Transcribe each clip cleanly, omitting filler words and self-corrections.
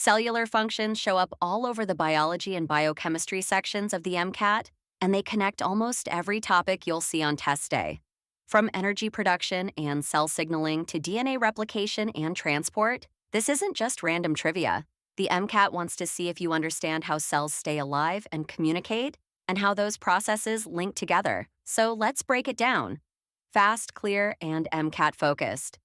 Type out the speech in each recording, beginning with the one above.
Cellular functions show up all over the biology and biochemistry sections of the MCAT, and they connect almost every topic you'll see on test day. From energy production and cell signaling to DNA replication and transport, this isn't just random trivia. The MCAT wants to see if you understand how cells stay alive and communicate, and how those processes link together. So let's break it down. Fast, clear, and MCAT focused.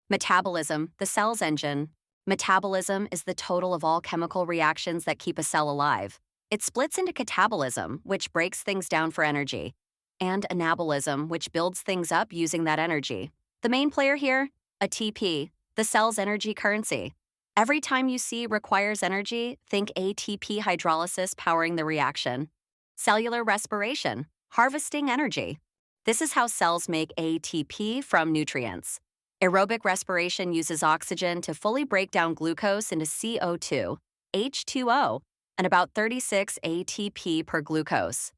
Metabolism, the cell's engine. Metabolism is the total of all chemical reactions that keep a cell alive. It splits into catabolism, which breaks things down for energy, and anabolism, which builds things up using that energy. The main player here? ATP, the cell's energy currency. Every time you see requires energy, think ATP hydrolysis powering the reaction. Cellular respiration, harvesting energy. This is how cells make ATP from nutrients. Aerobic respiration uses oxygen to fully break down glucose into CO2, H2O, and about 36 ATP per glucose.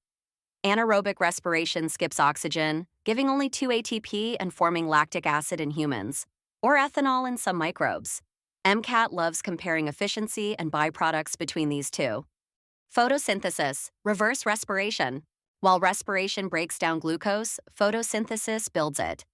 Anaerobic respiration skips oxygen, giving only 2 ATP and forming lactic acid in humans, or ethanol in some microbes. MCAT loves comparing efficiency and byproducts between these two. Photosynthesis, reverse respiration. While respiration breaks down glucose, photosynthesis builds it.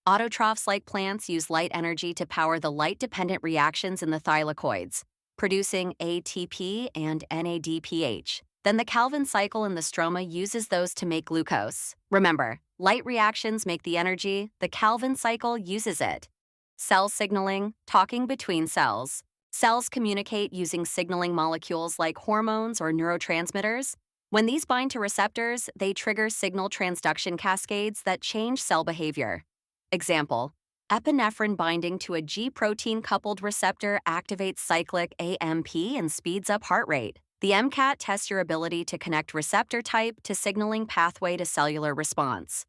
Autotrophs like plants use light energy to power the light-dependent reactions in the thylakoids, producing ATP and NADPH. Then the Calvin cycle in the stroma uses those to make glucose. Remember, light reactions make the energy, the Calvin cycle uses it. Cell signaling, talking between cells. Cells communicate using signaling molecules like hormones or neurotransmitters. When these bind to receptors, they trigger signal transduction cascades that change cell behavior. Example, epinephrine binding to a G protein-coupled receptor activates cyclic AMP and speeds up heart rate. The MCAT tests your ability to connect receptor type to signaling pathway to cellular response.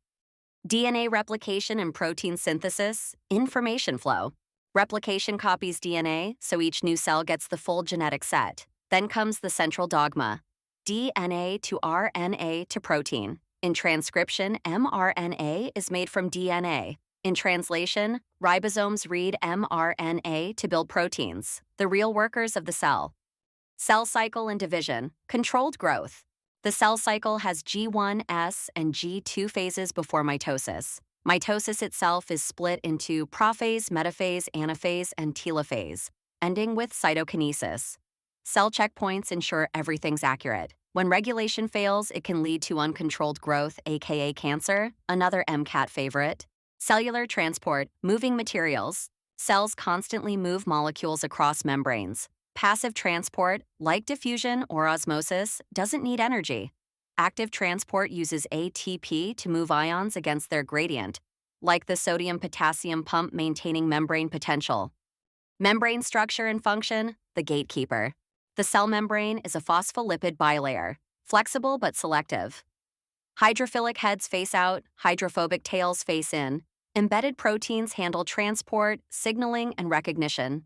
DNA replication and protein synthesis, information flow. Replication copies DNA, so each new cell gets the full genetic set. Then comes the central dogma, DNA to RNA to protein. In transcription, mRNA is made from DNA. In translation, ribosomes read mRNA to build proteins, the real workers of the cell. Cell cycle and division, controlled growth. The cell cycle has G1, S, and G2 phases before mitosis. Mitosis itself is split into prophase, metaphase, anaphase, and telophase, ending with cytokinesis. Cell checkpoints ensure everything's accurate. When regulation fails, it can lead to uncontrolled growth, aka cancer, another MCAT favorite. Cellular transport, moving materials. Cells constantly move molecules across membranes. Passive transport, like diffusion or osmosis, doesn't need energy. Active transport uses ATP to move ions against their gradient, like the sodium-potassium pump maintaining membrane potential. Membrane structure and function, the gatekeeper. The cell membrane is a phospholipid bilayer, flexible but selective. Hydrophilic heads face out, hydrophobic tails face in. Embedded proteins handle transport, signaling, and recognition.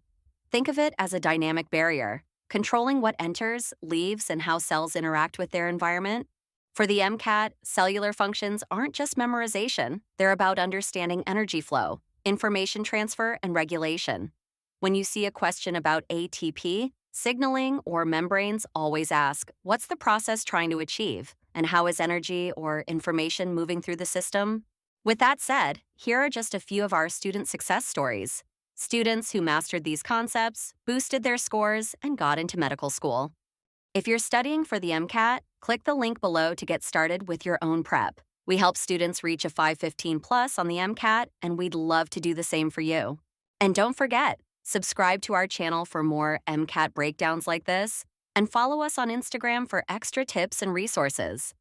Think of it as a dynamic barrier, controlling what enters, leaves, and how cells interact with their environment. For the MCAT, cellular functions aren't just memorization, they're about understanding energy flow, information transfer, and regulation. When you see a question about ATP, signaling, or membranes, always ask, what's the process trying to achieve, and how is energy or information moving through the system? With that said, here are just a few of our student success stories. Students who mastered these concepts, boosted their scores, and got into medical school. If you're studying for the MCAT, click the link below to get started with your own prep. We help students reach a 515 plus on the MCAT, and we'd love to do the same for you. And don't forget, subscribe to our channel for more MCAT breakdowns like this, and follow us on Instagram for extra tips and resources.